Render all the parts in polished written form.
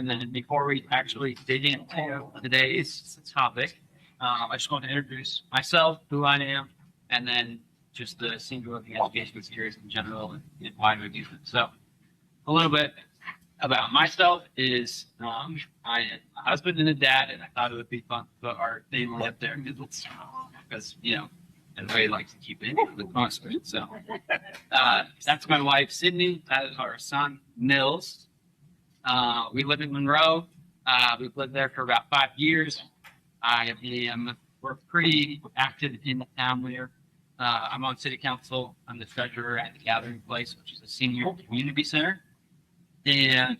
And then before we actually dig into today's topic, I just want to introduce myself, who I am, and then just the single living education series in general and why we do it. So a little bit about myself is I am a husband and a dad, and I thought it would be fun to put our family up there because everybody likes to keep it the constant. So that's my wife Sydney. That is our son Nils. We live in Monroe. We've lived there for about 5 years. We're pretty active in the town here. I'm on city council. I'm the treasurer at the Gathering Place, which is a senior community center. And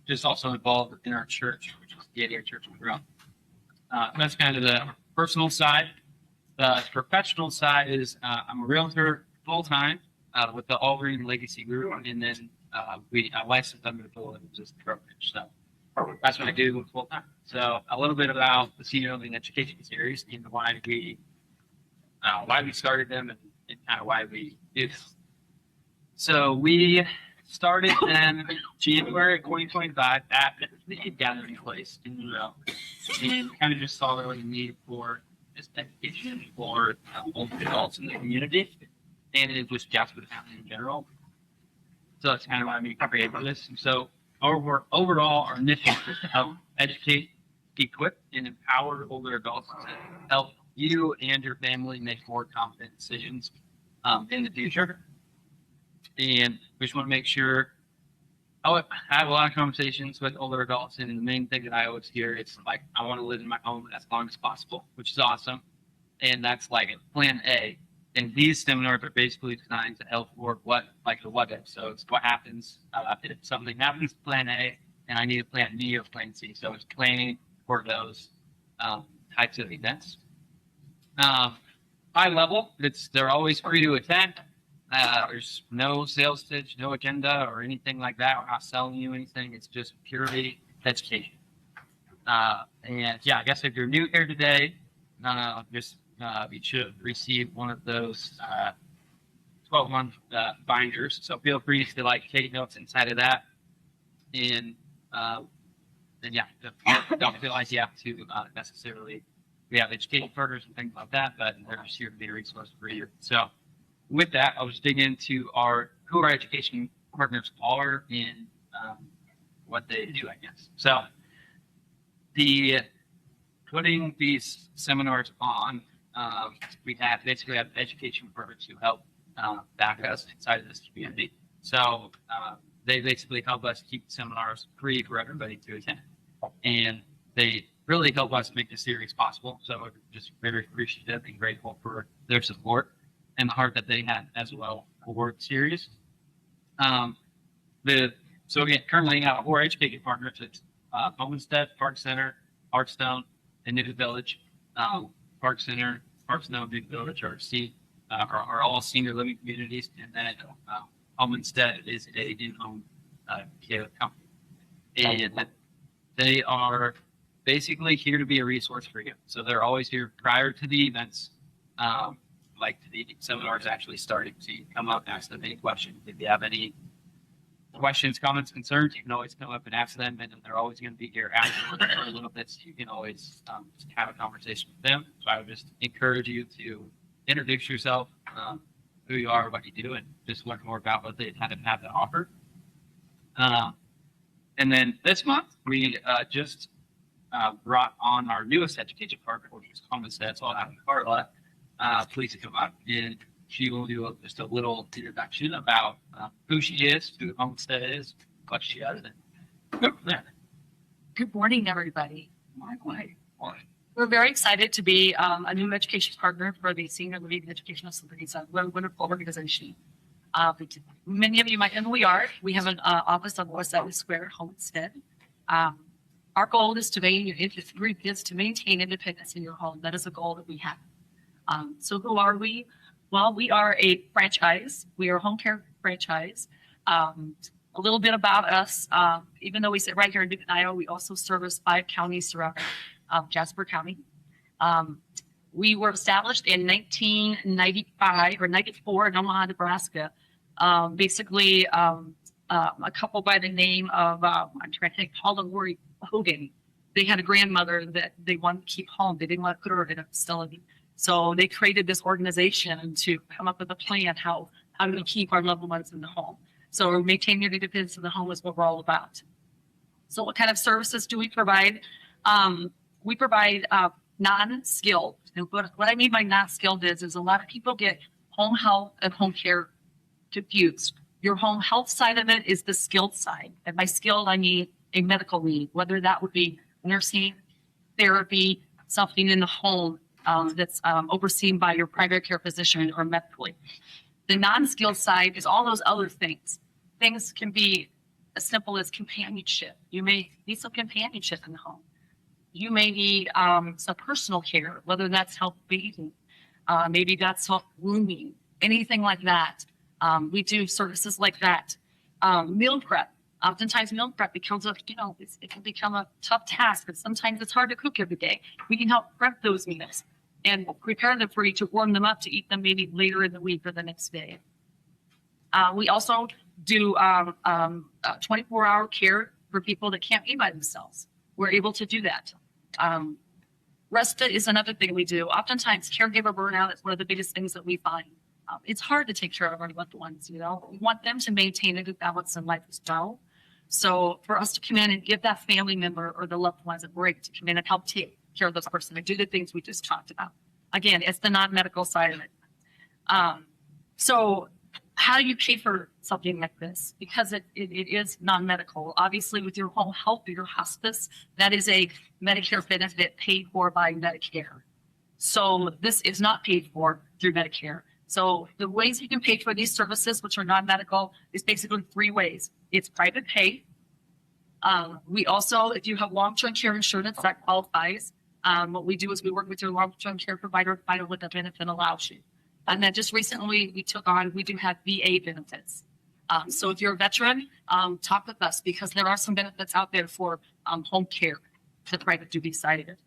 just also involved in our church, which is the 88 Church of Monroe. That's kind of the personal side. The professional side is I'm a realtor full time with the All Green Legacy Group, and then I license under the full business brokerage. So that's what I do full time. So a little bit about the Senior Living Education Series and why we started them and kind of why we do this. So we started in January 2025 at the Gathering Place in Monroe, and kind of just saw the need for this education for older adults in the community, and it was Jasper County in general. So that's kind of why we created this. And so overall, our mission is to help educate, equip, and empower older adults to help you and your family make more confident decisions in the future. And we just want to make sure. I have a lot of conversations with older adults, and the main thing that I always hear is like, I want to live in my home as long as possible, which is awesome. And that's like plan A. And these seminars are basically designed to help work the what if. So it's what happens if something happens, plan A, and I need a plan B or plan C. So it's planning for those types of events. High level, they're always free to attend. There's no sales pitch, no agenda or anything like that. We're not selling you anything. It's just purely education. And yeah, I guess if you're new here today, you should receive one of those 12-month binders. So feel free to take notes inside of that. And yeah, don't feel like you have to necessarily. We have education partners and things like that, but they're just here to be a resource for you. So with that, I'll just dig into who our education partners are and what they do, I guess. So putting these seminars on, we basically have education partners who help back us inside of this community. So they basically help us keep seminars free for everybody to attend. And they really help us make this series possible. So we're just very appreciative and grateful for their support and the heart that they had as well for the series. So we currently have 4 education partners. It's Homestead, Park Center, Artstone, and New Village. Park Center, Artstone, New Village are all senior living communities, and then Homestead is a in-home care company. And they are basically here to be a resource for you. So they're always here prior to the events, like the seminars actually starting. So you can come up and ask them any questions. If you have any questions, comments, concerns, you can always come up and ask them, and they're always going to be here afterwards for a little bit, so you can always just have a conversation with them. So I would just encourage you to introduce yourself, who you are, what you do, and just learn more about what they have to offer. And then this month, we just brought on our newest education partner, which is Homestead. So I'll have Carla please come up, and she will do just a little introduction about who she is, who Homestead is, what she does. Good morning, everybody. We're very excited to be a new education partner for the Senior Living Educational Solutions. We're a wonderful organization. Many of you might know who we are. We have an office on West Side Square, Homestead. Our goal is to maintain independence in your home. That is a goal that we have. So who are we? Well, we are a franchise. We are a home care franchise. A little bit about us. Even though we sit right here in Newton, Iowa, we also service 5 counties surrounding Jasper County. We were established in 1995 or 94 in Omaha, Nebraska. Basically, a couple by the name of, I'm trying to think, Paul and Lori Hogan. They had a grandmother that they wanted to keep home. They didn't want to put her in a facility. So they created this organization to come up with a plan how do we keep our loved ones in the home. So maintaining your independence in the home is what we're all about. So what kind of services do we provide? We provide non-skilled. And what I mean by non-skilled is a lot of people get home health and home care confused. Your home health side of it is the skilled side. And by skilled, I mean a medical need, whether that would be nursing, therapy, something in the home that's overseen by your primary care physician or medically. The non-skilled side is all those other things. Things can be as simple as companionship. You may need some companionship in the home. You may need some personal care, whether that's help bathing, maybe that's help grooming, anything like that. We do services like that. Meal prep. Oftentimes meal prep becomes it can become a tough task, but sometimes it's hard to cook every day. We can help prep those meals and prepare them for you to warm them up to eat them maybe later in the week or the next day. We also do 24-hour care for people that can't be by themselves. We're able to do that. Respite is another thing we do. Oftentimes caregiver burnout is one of the biggest things that we find. It's hard to take care of our loved ones, We want them to maintain a good balance in life as well. So for us to come in and give that family member or the loved ones a break to come in and help take care of this person and do the things we just talked about. Again, it's the non-medical side of it. So how do you pay for something like this? Because it is non-medical. Obviously, with your home health or your hospice, that is a Medicare benefit paid for by Medicare. So this is not paid for through Medicare. So the ways you can pay for these services, which are non-medical, is basically 3 ways. It's private pay. We also, if you have long-term care insurance, that qualifies. What we do is we work with your long-term care provider to find out what the benefit allows you. And then just recently we do have VA benefits. So if you're a veteran, talk with us because there are some benefits out there for home care, the private duty side of it.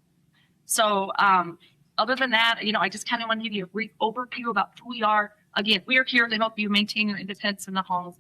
So other than that, I just kind of want to give you a brief overview about who we are. Again, we are here to help you maintain your independence in the home.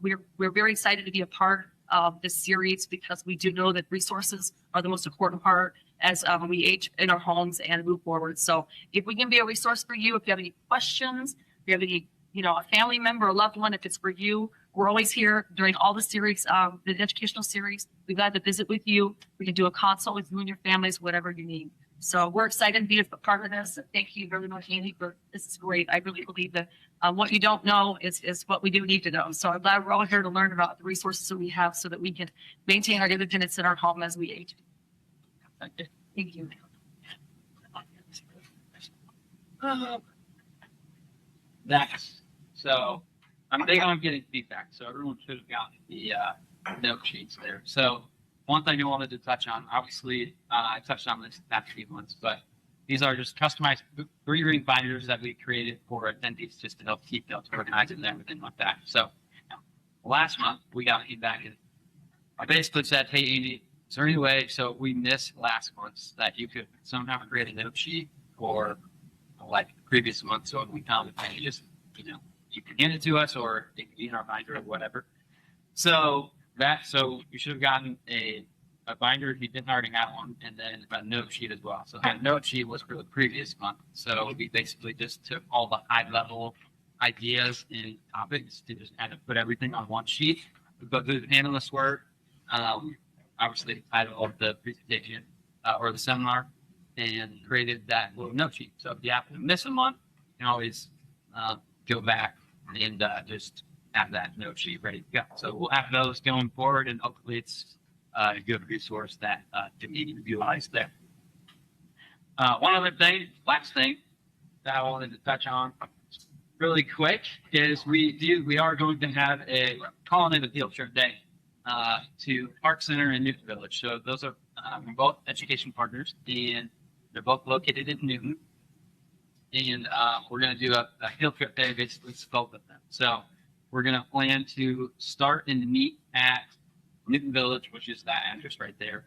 We're very excited to be a part of this series because we do know that resources are the most important part as we age in our homes and move forward. So if we can be a resource for you, if you have any questions, if you have any, a family member, a loved one, if it's for you, we're always here during all the series, the educational series. We're glad to visit with you. We can do a consult with you and your families, whatever you need. So we're excited to be a part of this. Thank you very much, Andy, for this is great. I really believe that what you don't know is what we do need to know. So I'm glad we're all here to learn about the resources that we have so that we can maintain our independence in our home as we age. Thank you. So I'm big on getting feedback. So everyone should have gotten the note sheets there. So one thing I wanted to touch on, obviously, I touched on this the past few months, but these are just customized 3-ring binders that we created for attendees just to help keep notes organized and everything like that. So last month we got feedback and I basically said, hey, Andy, is there any way, so we missed last month, that you could somehow create a note sheet for like the previous month so we found it and just, you can get it to us or it can be in our binder or whatever. So you should have gotten a binder if you didn't already have one, and then a note sheet as well. So that note sheet was for the previous month. So we basically just took all the high level ideas and topics to just kind of put everything on one sheet. We go through the panelist work, obviously the title of the presentation or the seminar, and created that little note sheet. So if you happen to miss a month, you can always go back and just have that note sheet ready to go. So we'll have those going forward, and hopefully it's a good resource that can be utilized there. One other thing, last thing that I wanted to touch on really quick is we are going to have a calling in a field trip day to Park Center and Newton Village. So those are both education partners, and they're both located in Newton. And we're going to do a field trip day, basically both of them. So we're going to plan to start and meet at Newton Village, which is that address right there.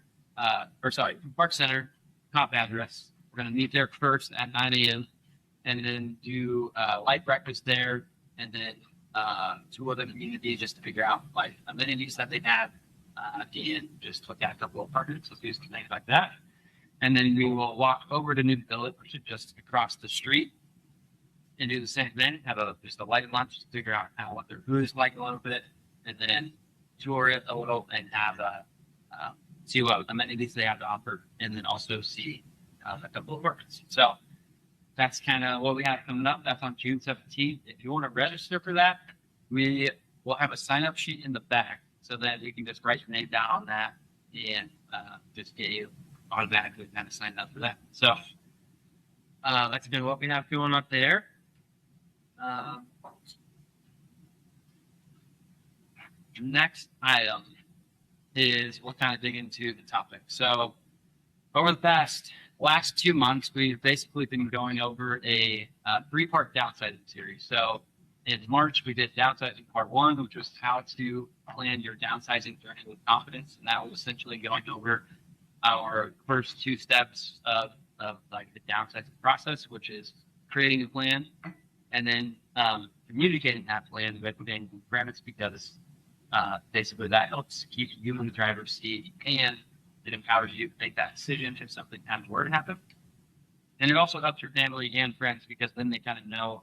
Park Center, top address. We're going to meet there first at 9 a.m. and then do light breakfast there, and then tour the community just to figure out like amenities that they have, and just look at a couple of apartments, let's do some things like that. And then we will walk over to New Village, which is just across the street, and do the same thing. Have just a light lunch to figure out what their food is like a little bit, and then tour it a little and have see what amenities they have to offer, and then also see a couple of apartments. So that's kind of what we have coming up. That's on June 17th. If you want to register for that, we will have a sign-up sheet in the back so that you can just write your name down on that and just get you automatically kind of signed up for that. So that's kind of what we have going up there. Next item is we'll kind of dig into the topic. So over the last 2 months, we've basically been going over a 3-part downsizing series. So in March, we did downsizing part 1, which was how to plan your downsizing journey with confidence. And that was essentially going over our first 2 steps of like the downsizing process, which is creating a plan and then communicating that plan with friends, because basically that helps keep you in the driver's seat and it empowers you to make that decision if something kind of were to happen. And it also helps your family and friends because then they kind of know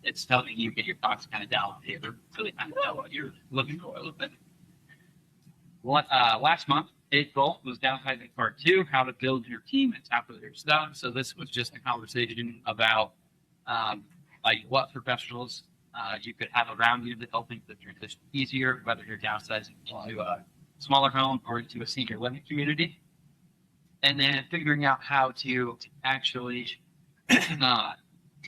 it's helping you get your thoughts kind of down on paper, so they kind of know what you're looking for a little bit. Last month, April, was downsizing part 2, how to build your team and tackle your stuff. So this was just a conversation about like what professionals you could have around you to help make the transition easier, whether you're downsizing into a smaller home or into a senior living community. And then figuring out how to actually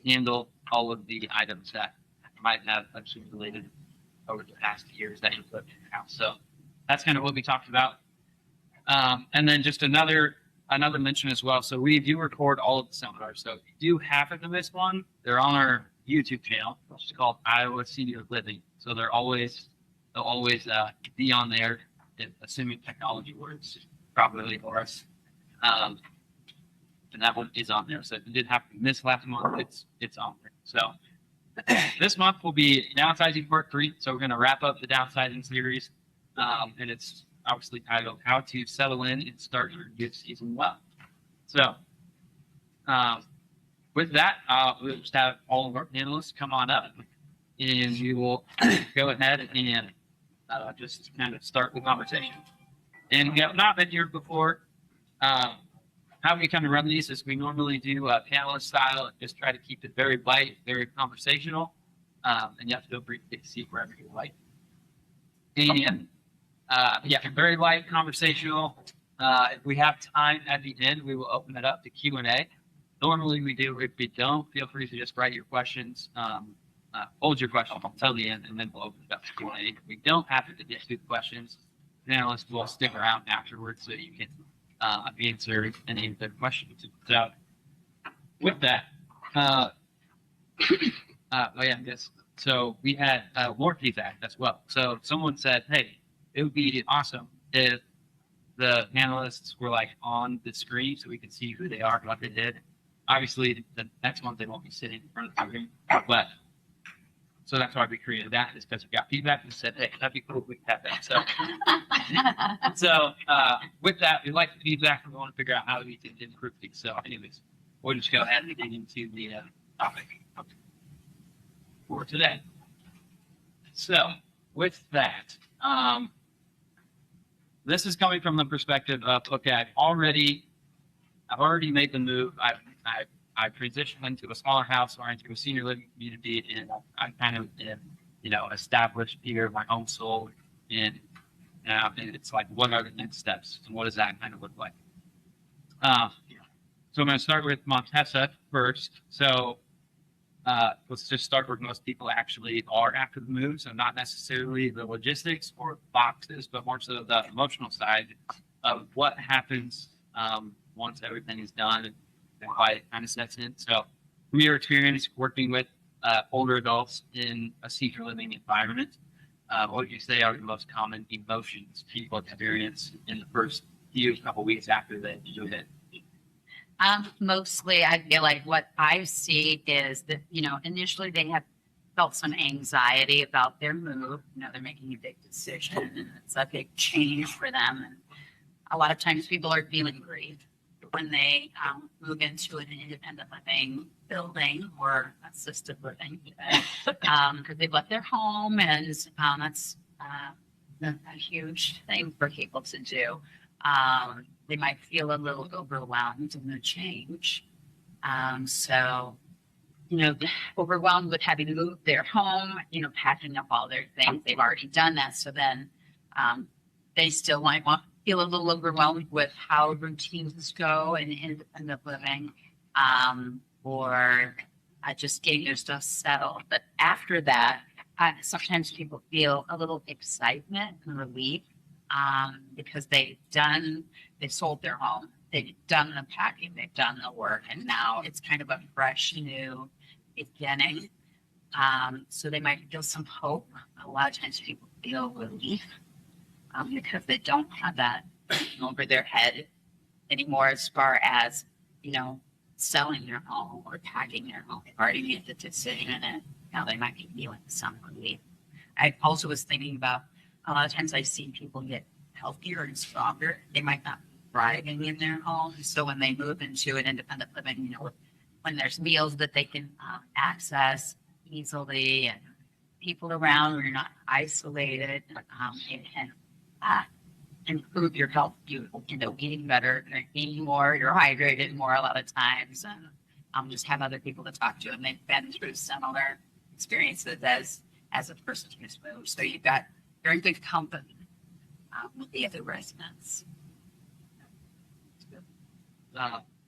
handle all of the items that might have accumulated over the past years that you've lived in your house. So that's kind of what we talked about. And then just another mention as well. So we do record all of the seminars. So if you do happen to miss one, they're on our YouTube channel, which is called Iowa Senior Living. So they'll always be on there, assuming technology works properly for us. And that one is on there. So if you did have to miss last month, it's on there. So this month will be downsizing part 3. So we're going to wrap up the downsizing series. And it's obviously titled How to Settle In and Start Your Gift Season Well. So with that, we'll just have all of our panelists come on up and we will go ahead and just kind of start the conversation. And we have not been here before. How we kind of run these is we normally do a panelist style and just try to keep it very light, very conversational. And you have to feel free to take a seat wherever you like. And very light, conversational. If we have time at the end, we will open it up to Q&A. Normally we do. If we don't, feel free to just write your questions. Hold your questions until the end, and then we'll open it up to Q&A. If we don't have to get to the questions, panelists will stick around afterwards so you can answer any of their questions. So with that, so we had more feedback as well. So someone said, hey, it would be awesome if the panelists were like on the screen so we could see who they are and what they did. Obviously, the next month they won't be sitting in front of the screen, but so that's why we created that, is because we got feedback and said, hey, that'd be cool if we could have that. So, with that, we like the feedback. We want to figure out how we can improve things. So, anyways, we'll just go ahead and get into the topic for today. So, with that, this is coming from the perspective of, okay, I've already made the move. I've transitioned into a smaller house or into a senior living community, and I kind of established here my home soul, and it's like, what are the next steps, and what does that kind of look like? So I'm going to start with Montessa first. So let's just start where most people actually are after the move. So not necessarily the logistics or boxes, but more so the emotional side of what happens once everything is done and why it kind of sets in. So from your experience working with older adults in a senior living environment, what would you say are the most common emotions people experience in the first couple weeks after they do it? Mostly, I feel like what I see is that, initially they have felt some anxiety about their move. They're making a big decision and it's a big change for them. And a lot of times people are feeling grief when they move into an independent living building or assisted living because they've left their home, and that's a huge thing for people to do. They might feel a little overwhelmed in the change. So, overwhelmed with having to move their home, packing up all their things. They've already done that. So then they still might feel a little overwhelmed with how routines go in independent living, or just getting their stuff settled. But after that, sometimes people feel a little excitement and relief because they've sold their home, they've done the packing, they've done the work, and now it's kind of a fresh new beginning. So they might feel some hope. A lot of times people feel relief because they don't have that over their head anymore as far as, selling their home or packing their home. They've already made the decision, and now they might be feeling some relief. I also was thinking about a lot of times I've seen people get healthier and stronger. They might not be thriving in their home. So when they move into an independent living, when there's meals that they can access easily and people around where you're not isolated, it can improve your health. You eating better, eating more, you're hydrated more a lot of times, and just have other people to talk to, and they've been through similar experiences as a person who's moved. So you've got very good company with the other residents.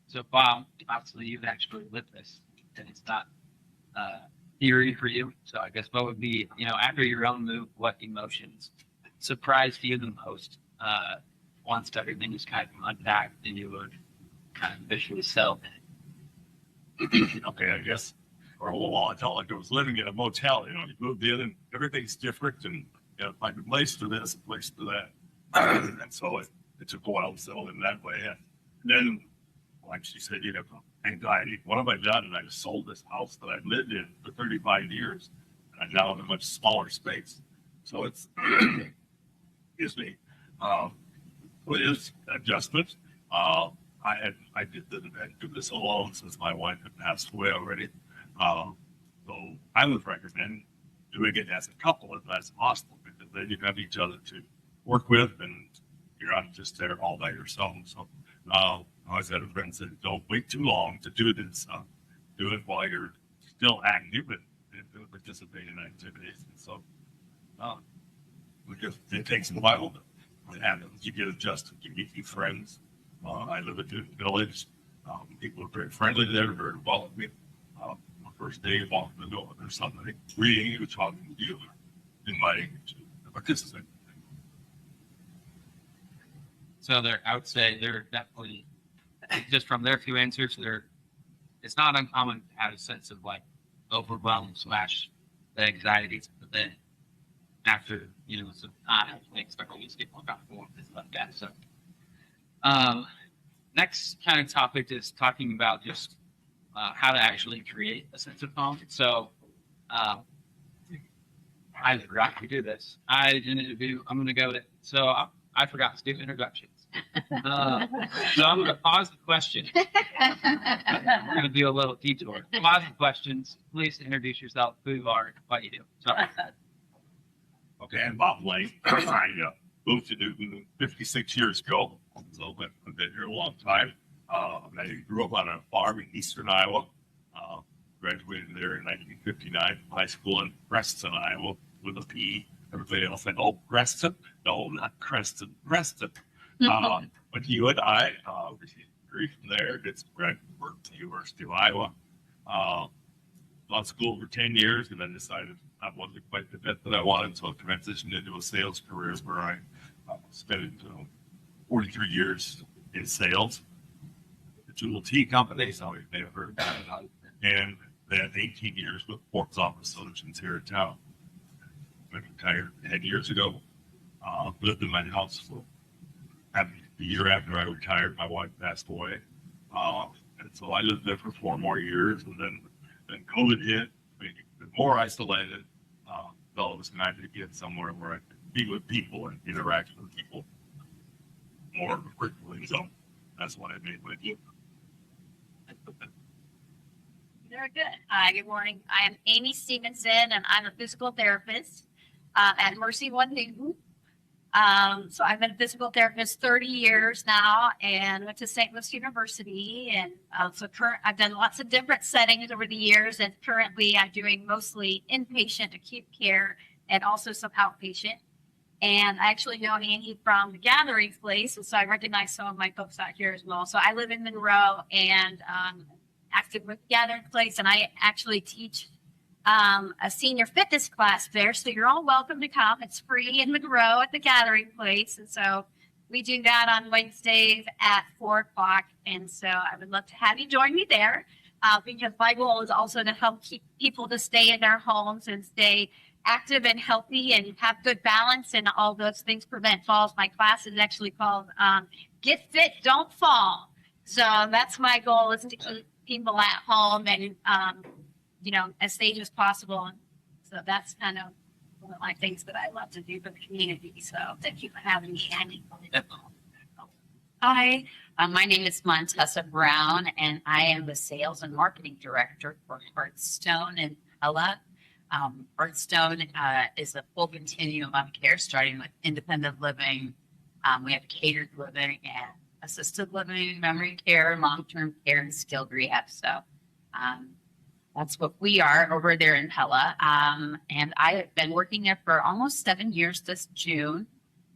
So Bob, obviously you've actually lived this, and it's not theory for you. So I guess what would be, after your own move, what emotions surprised you the most? Once everything is kind of unpacked and you would kind of visually sell. Okay, I guess for a little while I felt like I was living in a motel. You moved in and everything's different, and find a place for this, a place for that. And so it took a while to settle in that way. And then, like she said, anxiety. What have I done? And I sold this house that I've lived in for 35 years, and I'm now in a much smaller space. So it's, excuse me, it is adjustment. I do this alone since my wife had passed away already. So I would recommend doing it as a couple if that's possible, because then you have each other to work with, and you're not just there all by yourself. So I always had a friend said, don't wait too long to do this. Do it while you're still active and participate in activities. And so because it takes a while to happen. You get adjusted, you meet new friends. I live in a village. People are very friendly there, very welcoming. My first day of walking the door, there's somebody greeting you, talking to you, inviting you to participate. So I would say they're definitely, just from their few answers, it's not uncommon to have a sense of like overwhelm / the anxieties, but then after, some time, they expect all these people about form and stuff like that. So, next kind of topic is talking about just how to actually create a sense of home. So, I forgot to do this. I did an interview. I'm going to go to, so I forgot to do introductions. So I'm going to pause the question. I'm going to do a little detour. Pause the questions. Please introduce yourself, who you are, what you do. So, Okay, I'm Bob Lane. I moved to Newton 56 years ago, so I've been here a long time. I grew up on a farm in eastern Iowa. Graduated there in 1959 from high school in Preston, Iowa, with a P. Everybody else said, "Oh, Preston." No, not Creston, Preston. But you and I received a degree from there. Did some grad work at the University of Iowa. Law school for 10 years, and then decided I wasn't quite the fit that I wanted, so I transitioned into a sales career where I spent 43 years in sales. The Jewel Tea Company, so you may have heard about it, and then 18 years with Forbes Office Solutions here in town. I retired 10 years ago. Lived in my house for the year after I retired. My wife passed away, and so I lived there for 4 more years, and then COVID hit. more isolated, felt it was time to get somewhere where I could be with people and interact with people more frequently. So that's what I made with you. Very good. Good morning. I am Amy Stevenson, and I'm a physical therapist at Mercy One Newton. So I've been a physical therapist 30 years now, and went to St. Louis University. And I've done lots of different settings over the years, and currently I'm doing mostly inpatient acute care and also some outpatient. And I actually know Andy from the Gathering Place, and so I recognize some of my folks out here as well. So I live in Monroe and active with Gathering Place, and I actually teach a senior fitness class there. So you're all welcome to come. It's free in Monroe at the Gathering Place. And so we do that on Wednesdays at 4 o'clock. And so I would love to have you join me there because my goal is also to help keep people to stay in their homes and stay active and healthy and have good balance, and all those things prevent falls. My class is actually called Get Fit, Don't Fall. So that's my goal, is to keep people at home and as safe as possible. And so that's kind of one of my things that I love to do for the community. So thank you for having me, Andy. Hi, my name is Montessa Brown, and I am the sales and marketing director for Hearthstone in Pella. Hearthstone is a full continuum of care, starting with independent living. We have catered living and assisted living, memory care, long-term care, and skilled rehab. So that's what we are over there in Pella. And I have been working there for almost 7 years this June.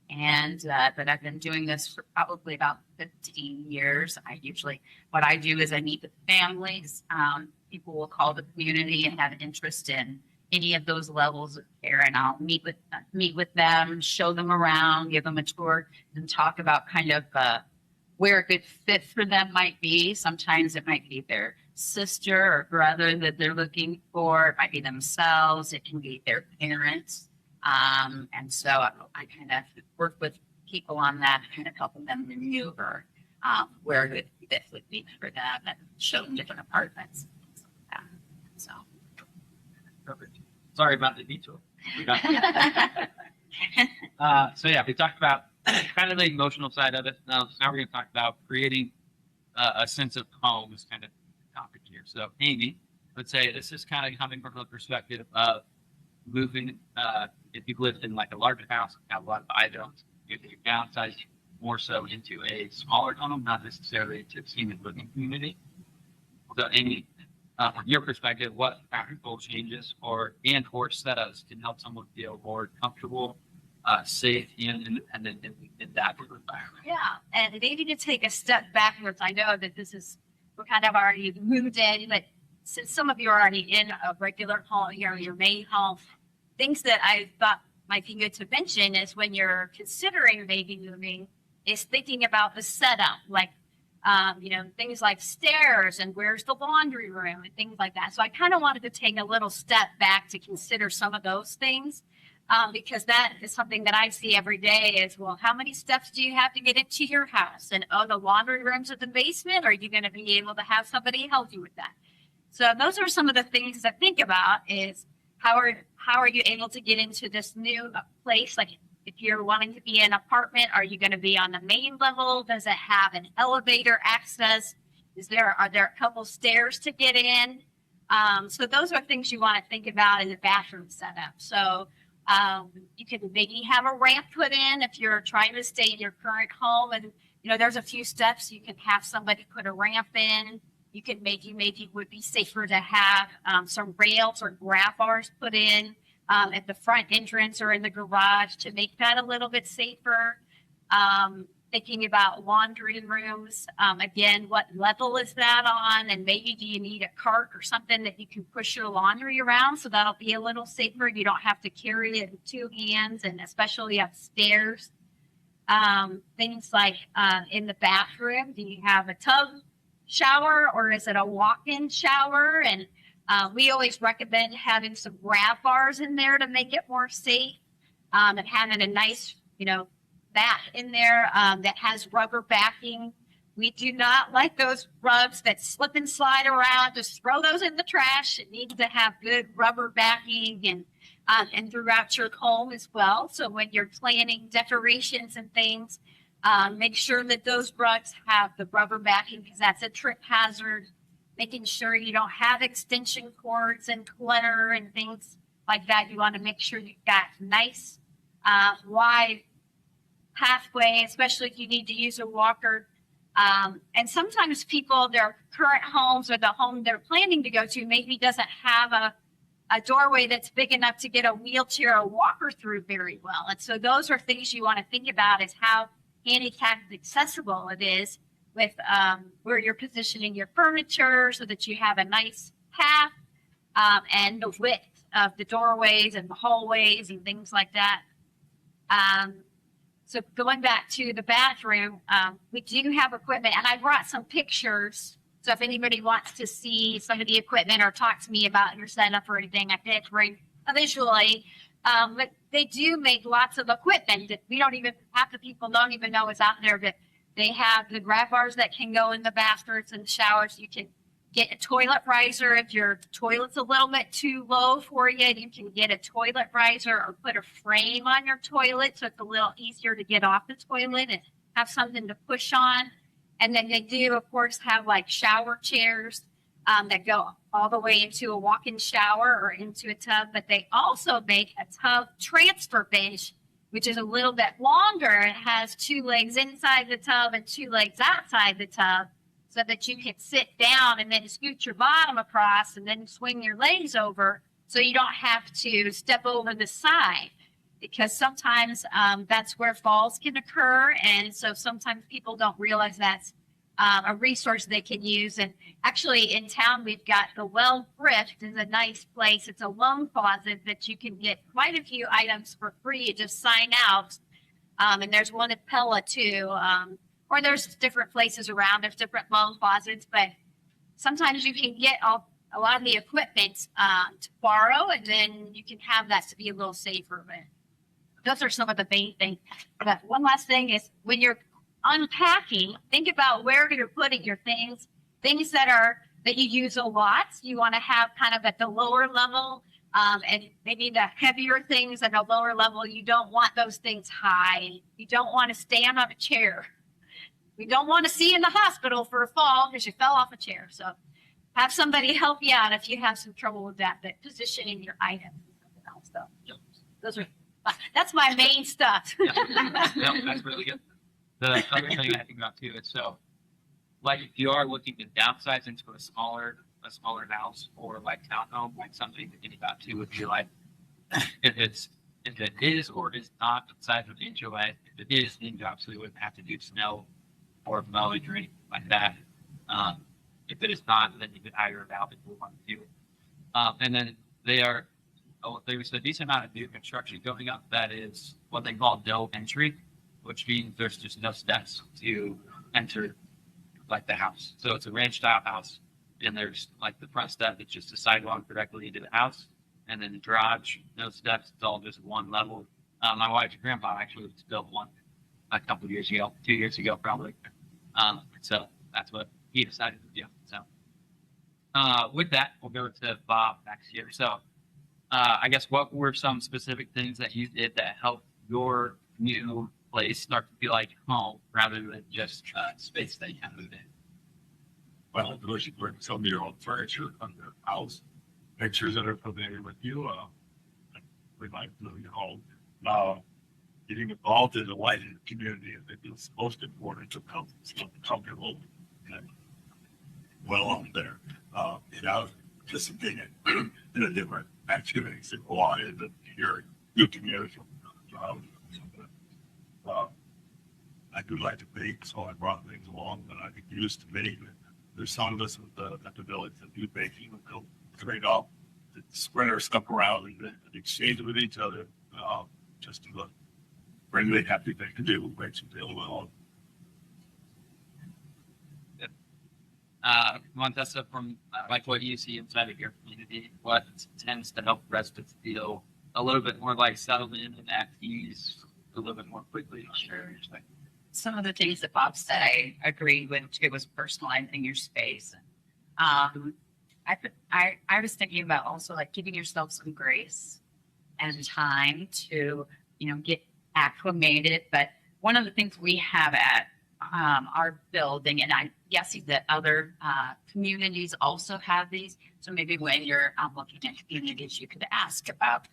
And but I've been doing this for probably about 15 years. What I do is I meet with families. People will call the community and have interest in any of those levels of care, and I'll meet with them, show them around, give them a tour, and talk about kind of where a good fit for them might be. Sometimes it might be their sister or brother that they're looking for. It might be themselves. It can be their parents. And so I kind of work with people on that, kind of helping them maneuver where a good fit would be for them, and show them different apartments. So. Perfect. Sorry about the detour. So yeah, we talked about kind of the emotional side of it. Now we're going to talk about creating a sense of home is kind of the topic here. So Amy, let's say this is kind of coming from the perspective of moving. If you've lived in like a larger house, have a lot of items, you downsize more so into a smaller home, not necessarily into a senior living community. So Amy, from your perspective, what practical changes or setups can help someone feel more comfortable, safe, and independent in that environment? Yeah, and maybe to take a step backwards. I know that we're kind of already moved in, but since some of you are already in a regular home, your main home, things that I thought might be good to mention is when you're considering maybe moving, is thinking about the setup, like things like stairs and where's the laundry room and things like that. So I kind of wanted to take a little step back to consider some of those things because that is something that I see every day is, well, how many steps do you have to get into your house? And, the laundry room's in the basement. Are you going to be able to have somebody help you with that? So those are some of the things to think about is how are you able to get into this new place? Like, if you're wanting to be in an apartment, are you going to be on the main level? Does it have an elevator access? Are there a couple stairs to get in? So those are things you want to think about in the bathroom setup. So you could maybe have a ramp put in if you're trying to stay in your current home. And, there's a few steps. You can have somebody put a ramp in. You could maybe would be safer to have some rails or grab bars put in at the front entrance or in the garage to make that a little bit safer. Thinking about laundry rooms, again, what level is that on? And maybe do you need a cart or something that you can push your laundry around? So that'll be a little safer. You don't have to carry it with two hands, and especially upstairs. Things like in the bathroom, do you have a tub shower or is it a walk-in shower? And we always recommend having some grab bars in there to make it more safe, and having a nice, bath in there that has rubber backing We do not like those rugs that slip and slide around. Just throw those in the trash. It needs to have good rubber backing and throughout your home as well. So when you're planning decorations and things, make sure that those rugs have the rubber backing because that's a trip hazard. Making sure you don't have extension cords and clutter and things like that. You want to make sure you've got nice, wide pathway, especially if you need to use a walker. And sometimes people, their current homes or the home they're planning to go to maybe doesn't have a doorway that's big enough to get a wheelchair or walker through very well. And so those are things you want to think about is how handicapped accessible it is with where you're positioning your furniture so that you have a nice path and the width of the doorways and the hallways and things like that. So going back to the bathroom, we do have equipment, and I brought some pictures. So if anybody wants to see some of the equipment or talk to me about your setup or anything, I did bring visually. But they do make lots of equipment that we don't even, half the people don't even know is out there. But they have the grab bars that can go in the bathrooms and showers. You can get a toilet riser if your toilet's a little bit too low for you. You can get a toilet riser or put a frame on your toilet so it's a little easier to get off the toilet and have something to push on. And then they do, of course, have like shower chairs that go all the way into a walk-in shower or into a tub. But they also make a tub transfer bench, which is a little bit longer. It has 2 legs inside the tub and 2 legs outside the tub, so that you can sit down and then scoot your bottom across and then swing your legs over so you don't have to step over the side because sometimes that's where falls can occur. And so sometimes people don't realize that's a resource they can use. And actually in town, we've got the Well Thrift is a nice place. It's a loan closet that you can get quite a few items for free. You just sign out. And there's one at Pella too. Or there's different places around. There's different loan closets, but sometimes you can get a lot of the equipment to borrow, and then you can have that to be a little safer. But those are some of the main things. But one last thing is when you're unpacking, think about where you're putting your things that you use a lot. You want to have kind of at the lower level, and maybe the heavier things at a lower level. You don't want those things high. You don't want to stand on a chair. We don't want to see you in the hospital for a fall because you fell off a chair. So have somebody help you out if you have some trouble with that, but positioning your item. So those are, that's my main stuff. Yeah, that's really good. The other thing I think about too is so, like if you are looking to downsize into a smaller house or like townhome, like something to think about too would be like if it is or is not the size of the HOA. If it is, then you absolutely wouldn't have to do snow or mowing or anything like that. If it is not, then you could hire it out if you want to do it. And then there's a decent amount of new construction going up that is what they call no entry, which means there's just no steps to enter like the house. So it's a ranch style house, and there's like the front step that's just a sidewalk directly into the house, and then the garage, no steps. It's all just one level. My wife's grandpa actually built one a couple of years ago, 2 years ago probably. So that's what he decided to do. So with that, we'll go to Bob next year. So I guess what were some specific things that you did that helped your new place start to feel like home rather than just space that you have moved in? Well, of course, you bring some of your own furniture from the house, pictures that are familiar with you. We like to your home. Getting involved in the lighting community, I think is most important to come comfortable and well on there. Participating in the different activities that go on in your community. I do like to bake, so I brought things along that I could use to make. There's some of us at the village that do baking, and they'll trade off, spread our stuff around and exchange it with each other, just to look. Really happy thing to do, makes you feel well. Montessa, from like what you see inside of your community, what tends to help residents feel a little bit more like settled in and at ease a little bit more quickly? Sure. some of the things that Bob said, I agreed with. It was personalizing your space. I was thinking about also like giving yourself some grace and time to, get acclimated. But one of the things we have at our building, and I'm guessing that other communities also have these. So maybe when you're looking at communities, you could ask about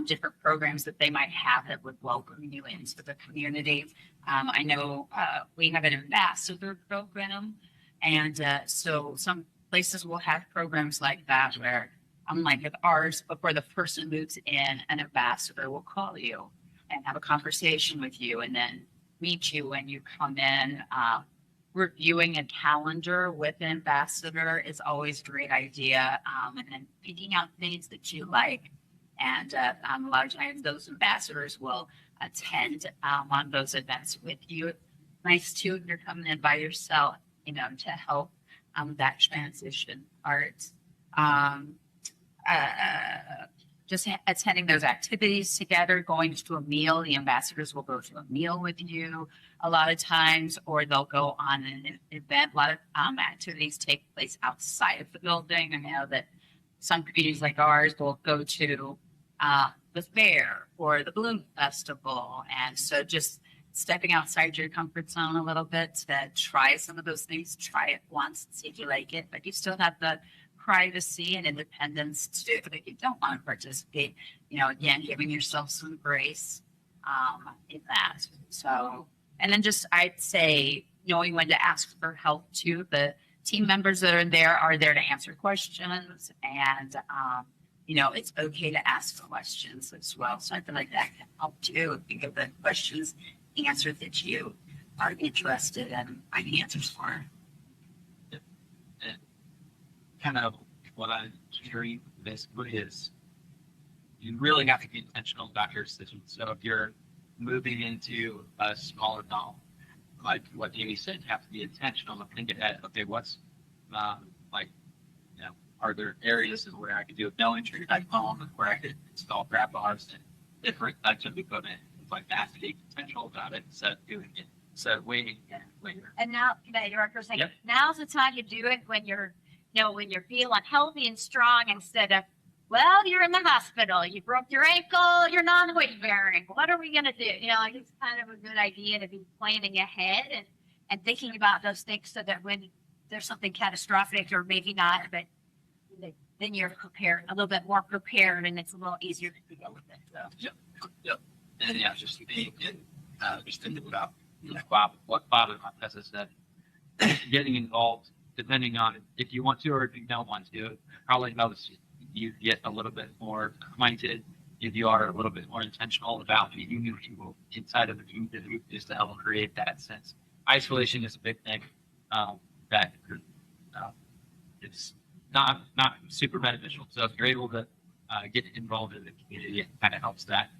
different programs that they might have that would welcome you into the community. I know we have an ambassador program, and so some places will have programs like that where, unlike with ours, before the person moves in, an ambassador will call you and have a conversation with you, and then meet you when you come in. Reviewing a calendar with an ambassador is always a great idea, and then picking out things that you like. And a lot of times those ambassadors will attend on those events with you. Nice too if you're coming in by yourself, to help that transition part. Just attending those activities together, going to a meal. The ambassadors will go to a meal with you a lot of times, or they'll go on an event. A lot of activities take place outside of the building. I know that some communities like ours will go to the fair or the Bloom Festival. And so just stepping outside your comfort zone a little bit to try some of those things, try it once and see if you like it, but you still have the privacy and independence to do it if you don't want to participate. Again, giving yourself some grace in that. So, and then just, I'd say, knowing when to ask for help too. The team members that are there to answer questions, and it's okay to ask questions as well. So I feel like that can help too if you give the questions answered that you are interested in finding answers for. Kind of what I'm hearing basically is you really have to be intentional about your decisions. So if you're moving into a smaller town, like what Jamie said, you have to be intentional and think ahead. Okay, what's are there areas where I could do a no entry type home, where I could install grab bars and different types of equipment, things like that, to be intentional about it instead of doing it. So waiting later. And now, Director saying, Yep. now's the time to do it when you're feeling healthy and strong, instead of, well, you're in the hospital, you broke your ankle, you're non-weight bearing. What are we going to do? It's kind of a good idea to be planning ahead and thinking about those things so that when there's something catastrophic, or maybe not, but then you're prepared, a little bit more prepared, and it's a little easier to deal with it. So. Yep. And yeah, just thinking about what Bob and Montessa said. Getting involved, depending on if you want to or if you don't want to, probably helps you get a little bit more acquainted if you are a little bit more intentional about meeting new people inside of the community, just to help create that sense. Isolation is a big thing that it's not super beneficial. So if you're able to get involved in the community, it kind of helps that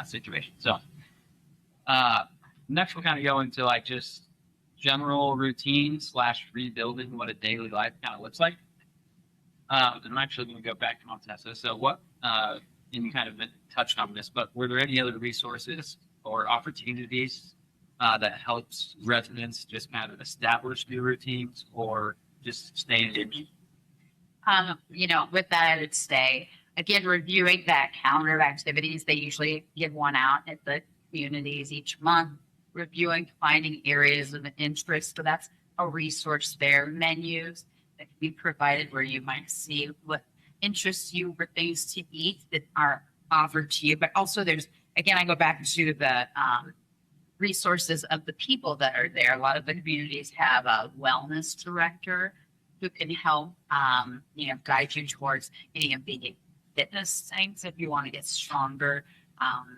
situation. So next we'll kind of go into just general routine / rebuilding what a daily life kind of looks like. And I'm actually going to go back to Montessa. So what, and you kind of touched on this, but were there any other resources or opportunities that helps residents just kind of establish new routines or just stay engaged? With that, I would say, again, reviewing that calendar of activities. They usually give one out at the communities each month, reviewing, finding areas of interest. So that's a resource there. Menus that can be provided where you might see what interests you for things to eat that are offered to you. But also I go back to the resources of the people that are there. A lot of the communities have a wellness director who can help, guide you towards any of the fitness things if you want to get stronger.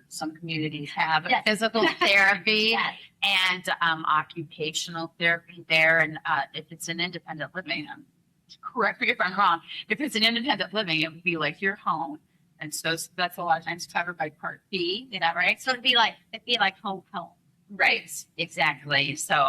Some communities have physical therapy and occupational therapy there. And if it's an independent living, correct me if I'm wrong, if it's an independent living, it would be like your home. And so that's a lot of times covered by Part B. Is that right? So it'd be like home. Right. Exactly. So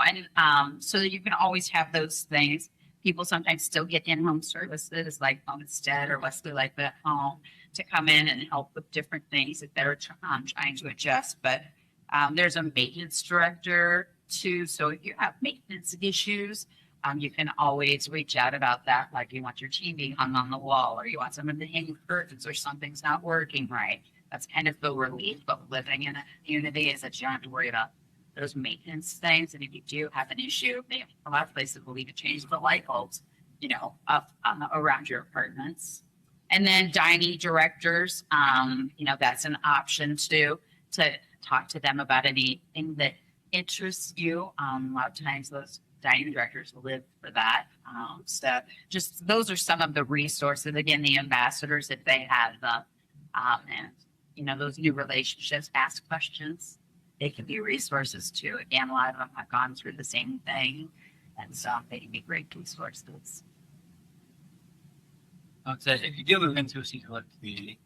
so you can always have those things. People sometimes still get in-home services like Homestead or Wesley Life at Home to come in and help with different things that they're trying to adjust. But there's a maintenance director too. So if you have maintenance issues, you can always reach out about that. Like you want your TV hung on the wall, or you want someone to hang curtains, or something's not working right. That's kind of the relief of living in a community, is that you don't have to worry about those maintenance things. And if you do have an issue, a lot of places will even change the light bulbs, up around your apartments. And then dining directors, that's an option too, to talk to them about anything that interests you. A lot of times those dining directors live for that. So just those are some of the resources. Again, the ambassadors, if they have them, and those new relationships, ask questions. They can be resources too. Again, a lot of them have gone through the same thing, and so they can be great resources. I would say if you do move into a senior living community,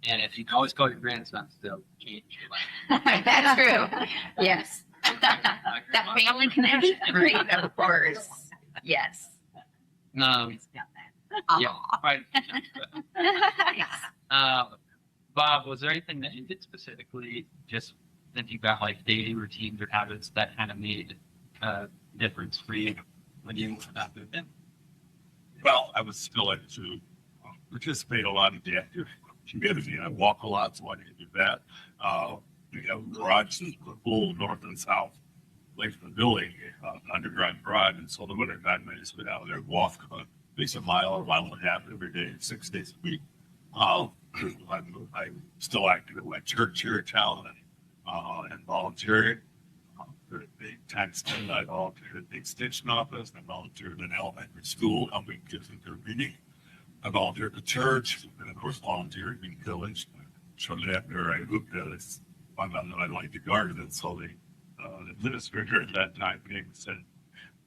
and if you can always call your grandson still, change your life. That's true. Yes. That family connection, right? Of course. Yes. Yeah, quite. Bob, was there anything that you did specifically, just thinking about like daily routines or habits that kind of made a difference for you when you moved in? Well, I was still like to participate a lot in the active community. I walk a lot, so I need to do that. We have garages, full north and south, away from the building, underground garage. And so the winter time, I just went out there and walk at least a mile and a half every day, 6 days a week. I'm still active in my church here in town and volunteering. For the tax time, I volunteered at the extension office. I volunteered in elementary school, helping kids with their reading. I volunteered at the church, and of course, volunteering in village. Shortly after I moved there, I found out that I liked to garden, and so the administrator at that time came and said,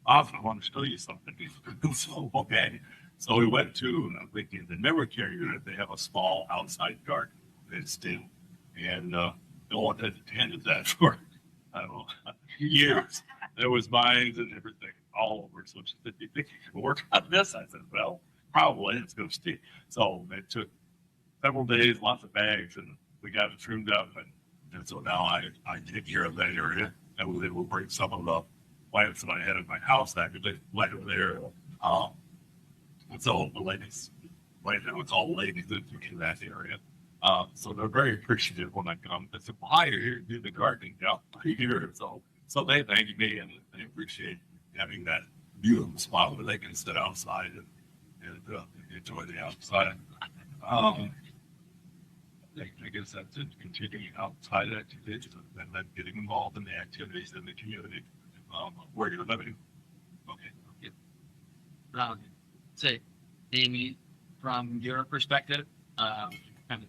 "Bob, I want to show you something." So, okay. So we went to, and I'm thinking, the memory care unit, they have a small outside garden. They still, and no one had attended that for, I don't know, years. There was vines and everything all over. So she said, "Do you think you can work on this?" I said, "Well, probably. It's going to stay." So it took several days, lots of bags, and we got it trimmed up. And so now I take care of that area, and we will bring some of the plants that I had in my house actually right over there. It's all the ladies. Right now, it's all ladies in that area. So they're very appreciative when I come. They say, "Why are you here to do the gardening down here?" So they thank me, and they appreciate having that beautiful spot where they can sit outside and enjoy the outside. I guess that's it. Continuing outside activities and then getting involved in the activities in the community where you're living. Okay. Say, Amy, from your perspective, kind of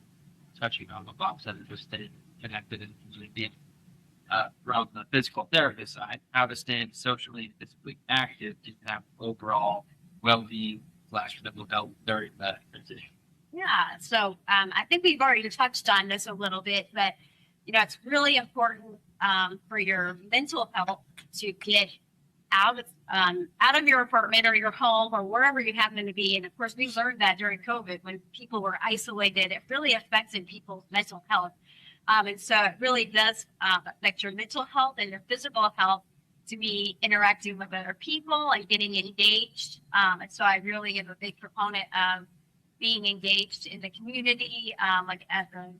touching on what Bob said, just stay connected and being from the physical therapist side, how to stay socially, physically active to have overall well-being / mental health during that transition. Yeah, so I think we've already touched on this a little bit, but it's really important for your mental health to get out of your apartment or your home or wherever you happen to be. And of course, we learned that during COVID when people were isolated, it really affected people's mental health. And so it really does affect your mental health and your physical health to be interacting with other people and getting engaged. And so I really am a big proponent of being engaged in the community, like at the,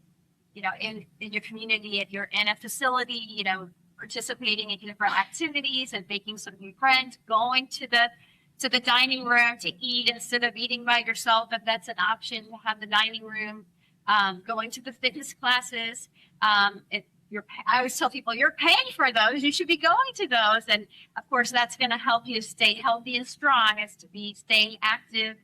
in your community, if you're in a facility, participating in different activities and making some new friends, going to the dining room to eat instead of eating by yourself, if that's an option to have the dining room, going to the fitness classes. I always tell people, you're paying for those, you should be going to those. And of course, that's going to help you stay healthy and strong, is to be staying active,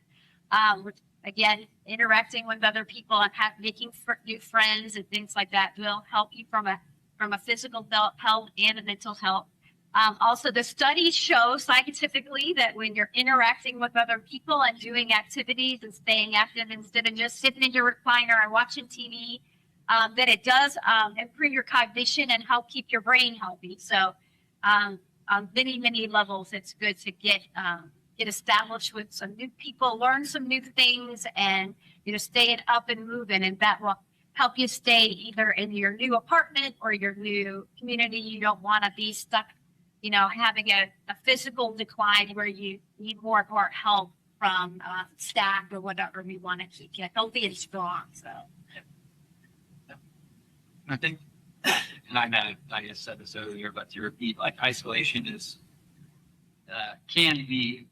which again, interacting with other people and making new friends and things like that will help you from a physical health and a mental health. Also, the studies show scientifically that when you're interacting with other people and doing activities and staying active instead of just sitting in your recliner and watching TV, that it does improve your cognition and help keep your brain healthy. So on many, many levels, it's good to get established with some new people, learn some new things, and stay up and moving, and that will help you stay either in your new apartment or your new community. You don't want to be stuck, having a physical decline where you need more and more help from staff or whatever. We want to keep you healthy and strong. So I think, and I just said this earlier, but to repeat, like isolation is can be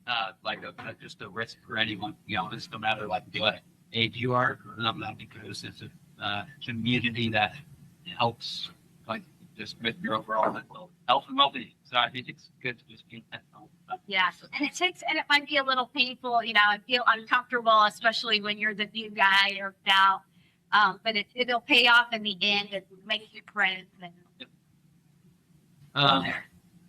just a risk for anyone. It's no matter like what age you are, not because it's a community that helps like just with your overall mental health and well-being. So I think it's good to just be intentional. yeah, and it might be a little painful, and feel uncomfortable, especially when you're the new guy or gal. But it'll pay off in the end and make you friends. And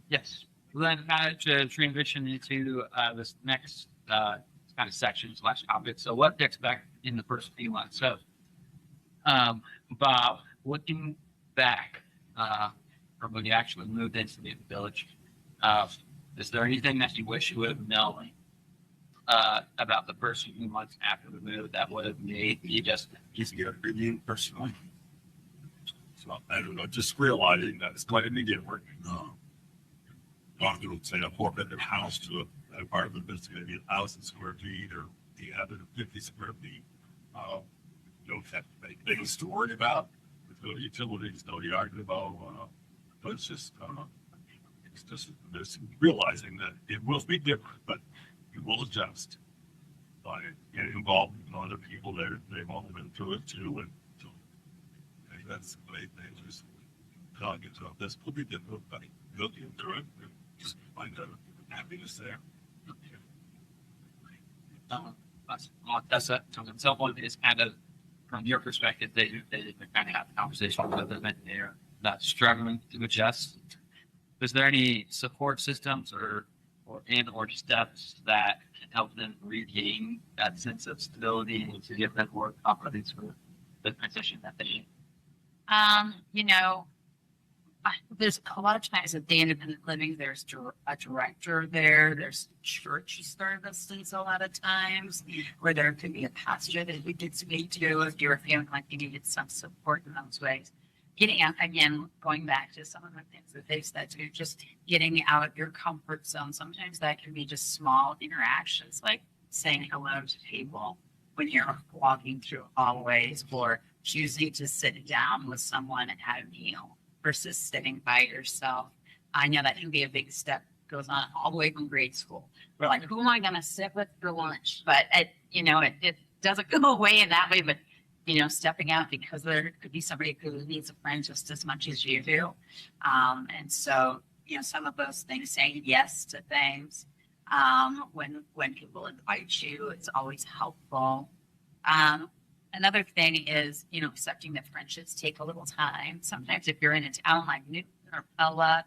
Yes. Well, then to transition into this next kind of section / topic. So what to expect in the first few months. So, Bob, looking back from when you actually moved into the village, is there anything that you wish you would have known about the first few months after the move that would have made you just easier for you personally? So I don't know, just realizing that it's quite a different. Often would say a 4-bedroom house to an apartment that's going to be 1,000 square feet or the other 50 square feet. Don't have to make things to worry about. With no utilities, no yard to mow. But it's just realizing that it will be different, but you will adjust by getting involved with other people that they've all been through it too. And so I think that's the main thing. Just talking about this will be difficult, but go through it and just find out happiness there. Montessa, someone is kind of, from your perspective, they kind of have a conversation with them and they're not struggling to adjust. Is there any support systems or steps that can help them regain that sense of stability and to give them more confidence for the transition that they need? There's a lot of times at the independent living, there's a director there, there's church services a lot of times where there could be a pastor that we could speak to if you were feeling like you needed some support in those ways. Getting out, again, going back to some of the things that they've said to, just getting out of your comfort zone. Sometimes that can be just small interactions, like saying hello to people when you're walking through hallways or choosing to sit down with someone and have a meal versus sitting by yourself. I know that can be a big step. Goes on all the way from grade school. We're like, who am I going to sit with for lunch? But it doesn't go away in that way. But stepping out because there could be somebody who needs a friend just as much as you do. And so some of those things, saying yes to things when people invite you, it's always helpful. Another thing is, accepting that friendships take a little time. Sometimes if you're in a town like Newton or Pella,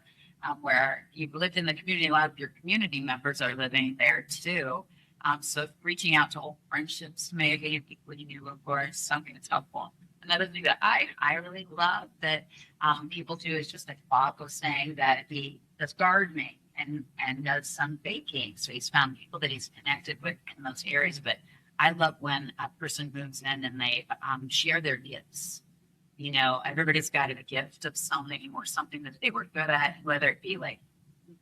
where you've lived in the community, a lot of your community members are living there too. So reaching out to old friendships, maybe people you knew, of course, something that's helpful. Another thing that I really love that people do is just like Bob was saying, that he does gardening and does some baking. So he's found people that he's connected with in those areas. But I love when a person moves in and they share their gifts. Everybody's got a gift of something or something that they were good at, whether it be like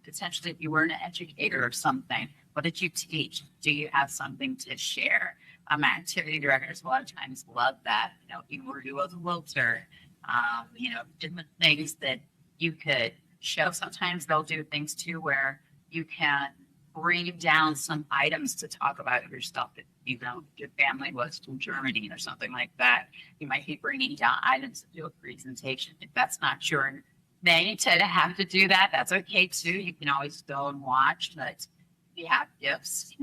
potentially if you were an educator or something. What did you teach? Do you have something to share? Activity directors a lot of times love that. You were do as a wilter, different things that you could show. Sometimes they'll do things too where you can bring down some items to talk about yourself. If your family was from Germany or something like that, you might be bringing down items to do a presentation. If that's not your thing to have to do that, that's okay too. You can always go and watch, but you have gifts,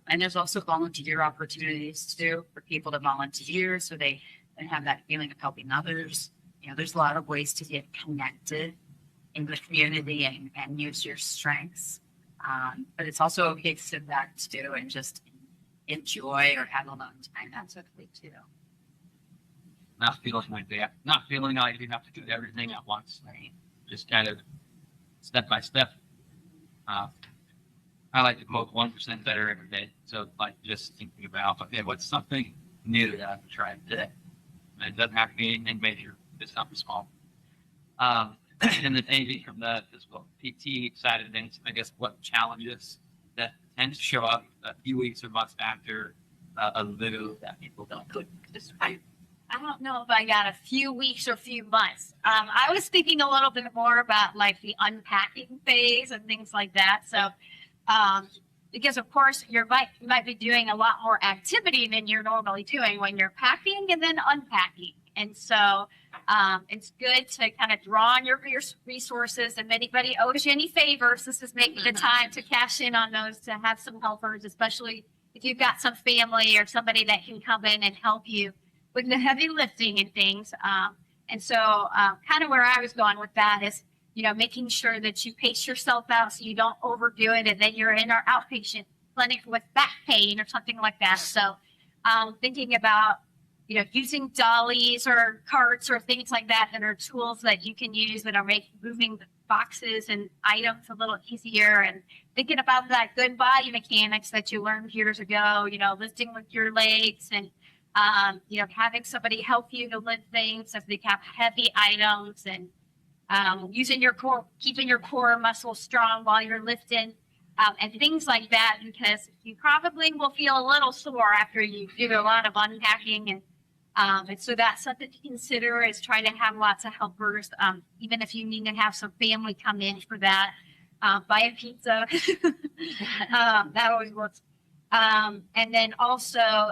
and there's also volunteer opportunities too for people to volunteer so they have that feeling of helping others. There's a lot of ways to get connected in the community and use your strengths. But it's also okay to sit back too and just enjoy or have alone time. That's okay too. Not feeling like you have to do everything at once. Right. Just kind of step by step. I like to quote 1% better every day. So like just thinking about, okay, what's something new that I can try today? And it doesn't have to be anything major. It's something small. And then anything from the physical PT side of things, I guess what challenges that tend to show up a few weeks or months after a move that people don't anticipate. I don't know if I got a few weeks or few months. I was thinking a little bit more about like the unpacking phase and things like that. So, because of course you might be doing a lot more activity than you're normally doing when you're packing and then unpacking. And so, it's good to kind of draw on your resources. And if anybody owes you any favors, this is maybe the time to cash in on those, to have some helpers, especially if you've got some family or somebody that can come in and help you with the heavy lifting and things. And so kind of where I was going with that is, making sure that you pace yourself out so you don't overdo it. And then you're in our outpatient clinic with back pain or something like that. So thinking about, using dollies or carts or things like that are tools that you can use that are making moving boxes and items a little easier, and thinking about that good body mechanics that you learned years ago, lifting with your legs and, having somebody help you to lift things if they have heavy items, and using your core, keeping your core muscles strong while you're lifting, and things like that, because you probably will feel a little sore after you do a lot of unpacking. And so that's something to consider, is try to have lots of helpers, even if you need to have some family come in for that. Buy a pizza. That always works. And then also,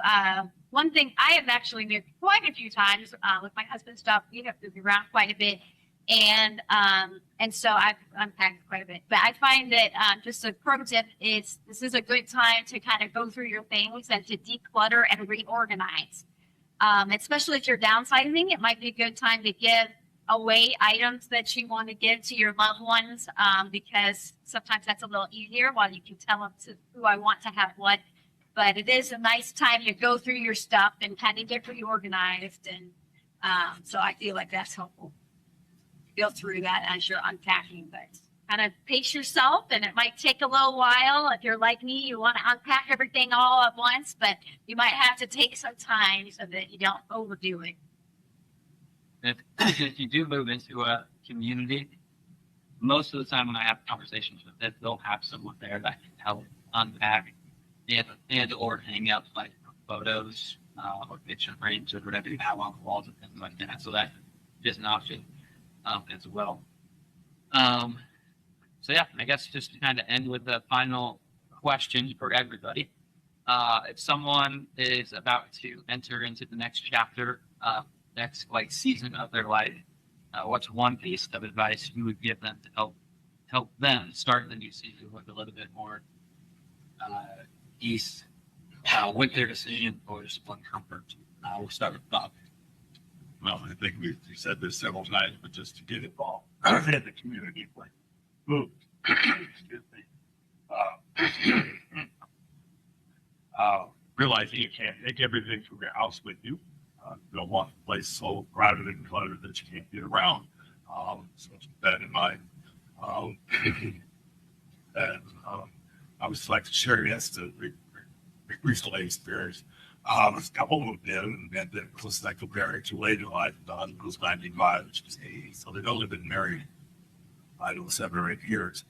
one thing I have actually moved quite a few times with my husband's stuff. We have moved around quite a bit. And so I've unpacked quite a bit. But I find that just a pro tip is this is a good time to kind of go through your things and to declutter and reorganize. Especially if you're downsizing, it might be a good time to give away items that you want to give to your loved ones, because sometimes that's a little easier while you can tell them who I want to have what. But it is a nice time to go through your stuff and kind of get reorganized. And so I feel like that's helpful. Go through that as you're unpacking, but kind of pace yourself, and it might take a little while. If you're like me, you want to unpack everything all at once, but you might have to take some time so that you don't overdo it. If you do move into a community, most of the time when I have conversations with them, they'll have someone there that can help unpack and or hang up like photos or picture frames or whatever you have on the walls and things like that. So that is an option as well. So yeah, I guess just to kind of end with the final question for everybody. If someone is about to enter into the next chapter, next season of their life, what's one piece of advice you would give them to help them start the new season with a little bit more ease with their decision, or just one comfort? We'll start with Bob. Well, I think we've said this several times, but just to get involved in the community, like move. Excuse me. Realizing you can't take everything from your house with you. You don't want the place so crowded and cluttered that you can't get around. So keep that in mind. And I would like to share yes, recently experienced. A couple moved in, and then it was like a marriage related life. Don was 95, she was 80, so they'd only been married, I don't know, 7 or 8 years.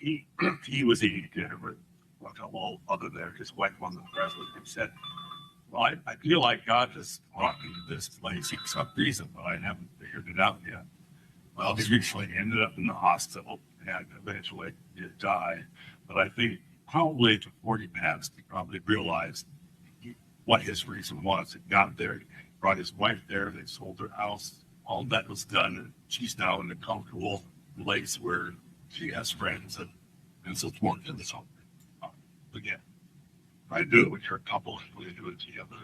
He was eating dinner with a couple other there, his wife wasn't present, and said, well, I feel like God has brought me to this place for some reason, but I haven't figured it out yet. Well, he recently ended up in the hospital and eventually did die. But I think probably before he passed, he probably realized what his reason was. He got there, brought his wife there, they sold their house, all that was done, and she's now in a comfortable place where she has friends and support in this home. Again, I do it with your couple, and we do it together.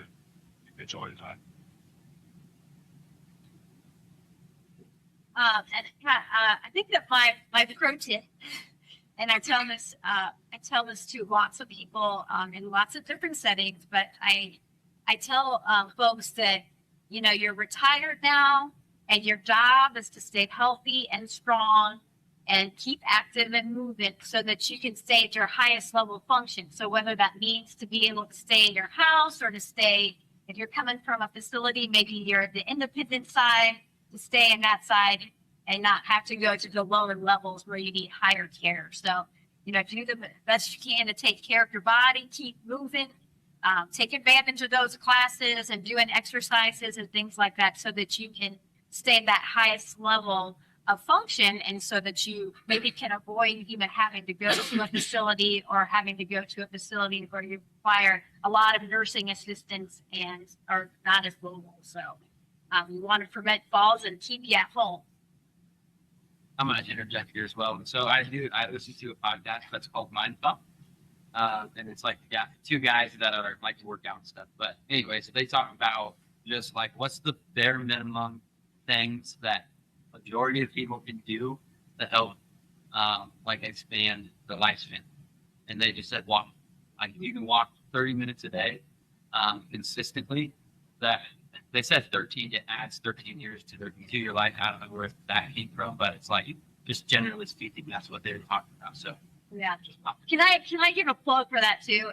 Enjoy the time. I think that my pro tip, and I tell this to lots of people in lots of different settings, but I tell folks that you're retired now, and your job is to stay healthy and strong and keep active and moving so that you can stay at your highest level of function. So whether that means to be able to stay in your house or to stay, if you're coming from a facility, maybe you're at the independent side, to stay in that side and not have to go to the lower levels where you need higher care. So, do the best you can to take care of your body, keep moving, take advantage of those classes and doing exercises and things like that so that you can stay at that highest level of function, and so that you maybe can avoid even having to go to a facility or having to go to a facility where you require a lot of nursing assistance and are not as mobile. So we want to prevent falls and keep you at home. I'm going to interject here as well. So I listen to a podcast that's called Mind Pump. And it's like, two guys that are like to work out and stuff. But anyways, they talk about just like, what's the bare minimum things that majority of people can do to help, like expand the lifespan. And they just said, walk. Like if you can walk 30 minutes a day, consistently, that they said 13, it adds 13 years to your life. I don't know where that came from, but it's like, just generally speaking, that's what they're talking about. So Yeah. Can I give a plug for that too?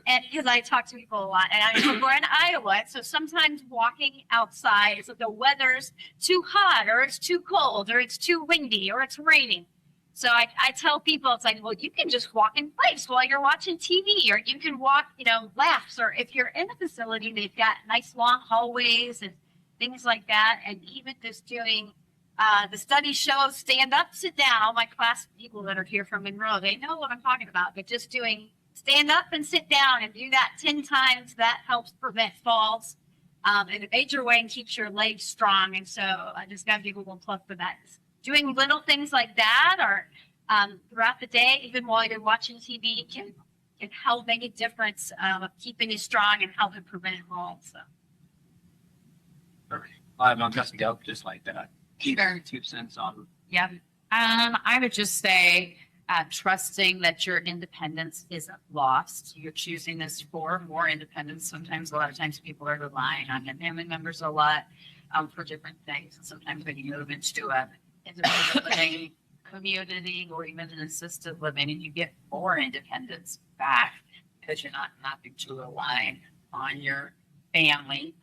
And because I talk to people a lot, and we're in Iowa, so sometimes walking outside, so the weather's too hot, or it's too cold, or it's too windy, or it's raining. So I tell people, it's like, well, you can just walk in place while you're watching TV, or you can walk, laps, or if you're in a facility, they've got nice long hallways and things like that, and even just doing. The study shows stand up, sit down. My class people that are here from Monroe, they know what I'm talking about. But just doing stand up and sit down and do that 10 times, that helps prevent falls in a major way and keeps your legs strong. And so I just got to give a little plug for that. Doing little things like that or throughout the day, even while you're watching TV, can help make a difference of keeping you strong and helping prevent falls. So. perfect. I'm just go just like that. Sure. 2 cents on. Yeah. I would just say trusting that your independence isn't lost. You're choosing this for more independence. Sometimes, a lot of times, people are relying on their family members a lot for different things. And sometimes when you move into a independent living community or even an assisted living, and you get more independence back because you're not having to rely on your family.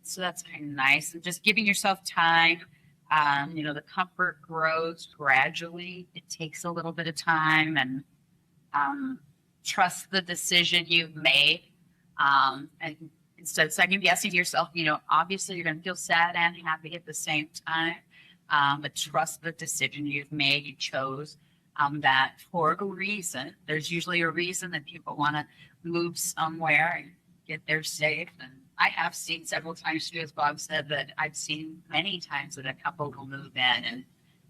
So that's kind of nice. And just giving yourself time. The comfort grows gradually. It takes a little bit of time, and trust the decision you've made. And instead of second guessing yourself, obviously you're going to feel sad and happy at the same time. But trust the decision you've made. You chose that for a reason. There's usually a reason that people want to move somewhere and get there safe. And I have seen several times too, as Bob said, that I've seen many times that a couple will move in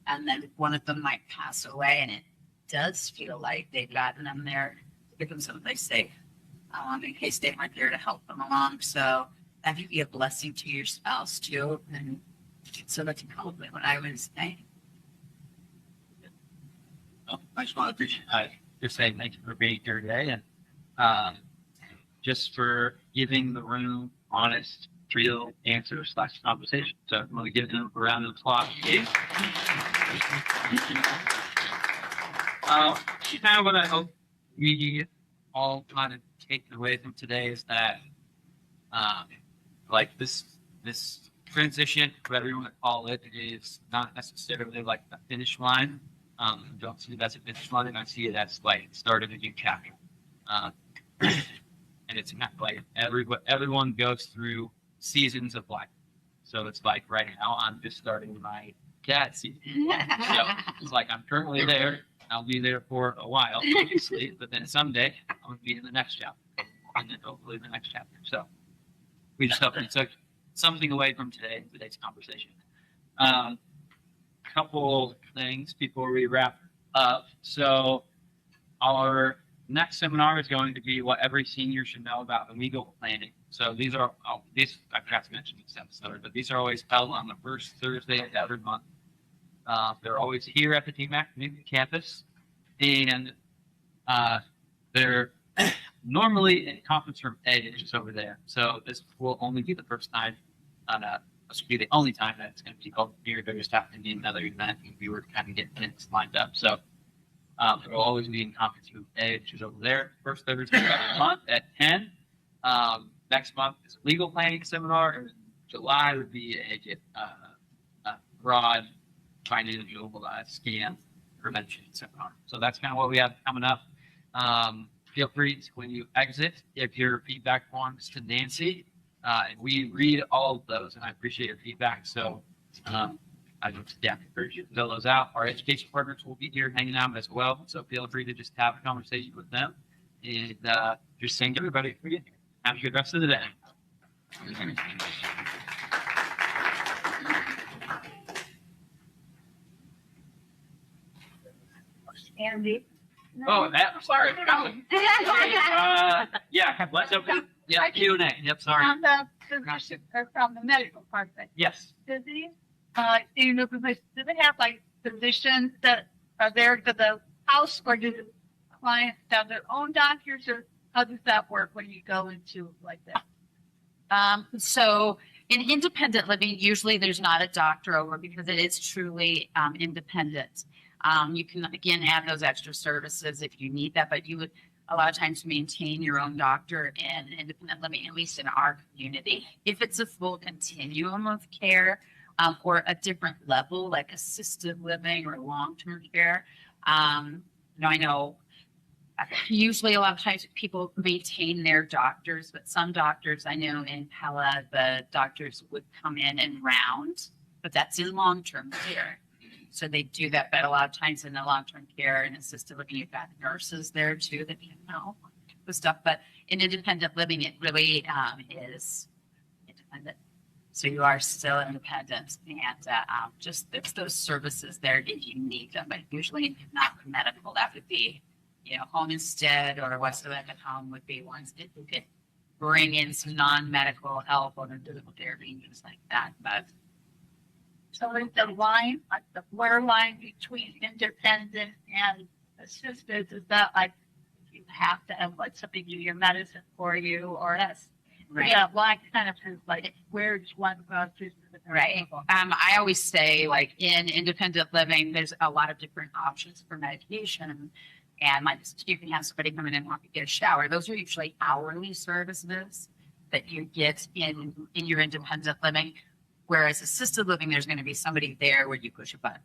and then one of them might pass away, and it does feel like they've gotten them there to give them someplace safe in case they weren't there to help them along. So that could be a blessing to your spouse too. And so that's probably what I would say. Well, I just want to appreciate just saying thank you for being here today, and just for giving the room honest, real answers / conversation. So I'm going to give them a round of applause. Kind of what I hope we all kind of take away from today is that, like this transition, whatever you want to call it, is not necessarily like the finish line. I don't see it as a finish line. I see it as like start of a new chapter. And it's not like everyone goes through seasons of life. So it's like right now I'm just starting my cat season. So it's like I'm currently there. I'll be there for a while, obviously, but then someday I'm gonna be in the next chapter, and then hopefully the next chapter. So we just hope we took something away from today's conversation. Couple things before we wrap up. So our next seminar is going to be what every senior should know about legal planning. So these I forgot to mention this episode, but these are always held on the first Thursday of every month. They're always here at the TMAC campus, and they're normally in conference room A, which is over there. So this will only be the first time this will be the only time that it's going to be called here. There just happened to be another event, and we were kind of getting things lined up. So it will always be in conference room A, which is over there, first Thursday of every month at 10. Next month is a legal planning seminar, and July would be a broad financial scan prevention. So that's kind of what we have coming up. Feel free to, when you exit, give your feedback forms to Nancy. We read all of those, and I appreciate your feedback. So I just encourage you to fill those out. Our education partners will be here hanging out as well. So feel free to just have a conversation with them. And just thank everybody for being here. Have a good rest of the day. Andy. Oh, that, sorry. Yeah, let's open. Yeah, Q&A. Yep, sorry. From the physician or from the medical part of it. Yes. Does he, do they have like physicians that are there to the house, or do the clients have their own doctors, or how does that work when you go into like that? So in independent living, usually there's not a doctor over because it is truly independent. You can again add those extra services if you need that, but you would a lot of times maintain your own doctor in independent living, at least in our community. If it's a full continuum of care or a different level, like assisted living or long-term care, I know usually a lot of times people maintain their doctors, but some doctors I know in Pella, the doctors would come in and round, but that's in long-term care. So they do that, but a lot of times in the long-term care and assisted living, you've got nurses there too that you know the stuff. But in independent living, it really is independent. So you are still independent, and just it's those services there if you need them. But usually not for medical. That would be, home instead or West of at home would be ones that you could bring in some non-medical help or physical therapy and things like that. But So is the line, like the blur line between independent and assisted, is that like you have to have like somebody do your medicine for you, or that's yeah, line kind of is like where's one versus the right. I always say, like in independent living, there's a lot of different options for medication, and you can have somebody come in and want to get a shower. Those are usually hourly services that you get in your independent living. Whereas assisted living, there's going to be somebody there where you push a button.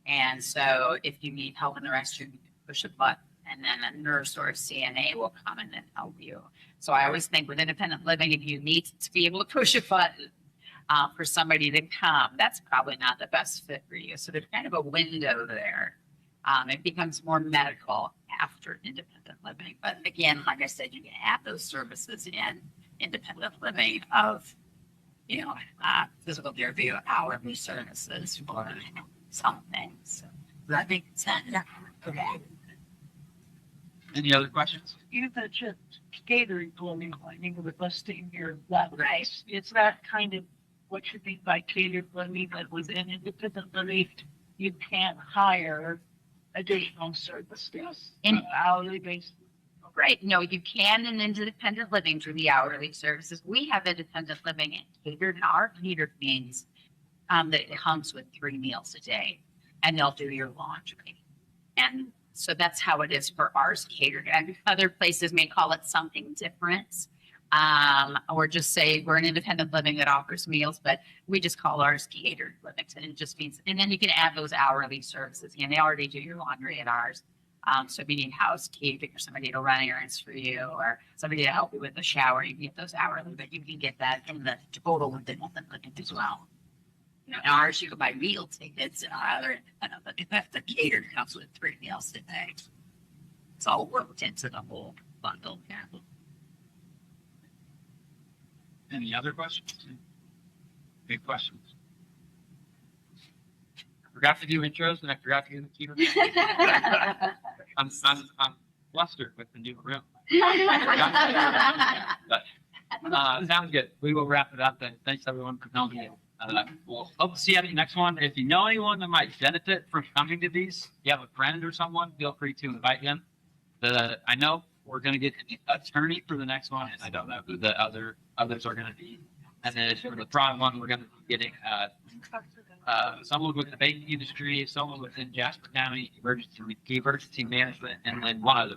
And so if you need help in the restroom, you can push a button, and then a nurse or a CNA will come in and help you. So I always think with independent living, if you need to be able to push a button for somebody to come, that's probably not the best fit for you. So there's kind of a window there. It becomes more medical after independent living. But again, like I said, you can have those services in independent living of physical therapy or hourly services or something. So that makes sense. Okay. Any other questions? You mentioned catering living, I think with listing your levels. Right. Is that kind of what you mean by catered living, that within independent living you can't hire additional services In- on an hourly basis? Right. No, you can in independent living through the hourly services. We have independent living and catered, and our catered means that it comes with 3 meals a day, and they'll do your laundry. And so that's how it is for ours catered. And other places may call it something different, or just say we're an independent living that offers meals, but we just call ours catered living. And it just means, and then you can add those hourly services. And they already do your laundry at ours. So if you need housekeeping or somebody to run errands for you or somebody to help you with the shower, you can get those hourly, but you can get that in the total independent living as well. In ours, you can buy meal tickets, and our other independent, the catered comes with 3 meals a day. It's all worked into the whole bundle. Yeah. Any other questions? Big questions. I forgot to do intros, and I forgot to do the Q&A. I'm flustered with the new room. But sounds good. We will wrap it up then. Thanks everyone for coming. We'll hope to see you at the next one. If you know anyone that might benefit from coming to these, if you have a friend or someone, feel free to invite them. I know we're going to get an attorney for the next one. I don't know who the others are going to be. And then for the prime one, we're going to be getting someone with the banking industry, someone within Jasper County emergency management, and then one other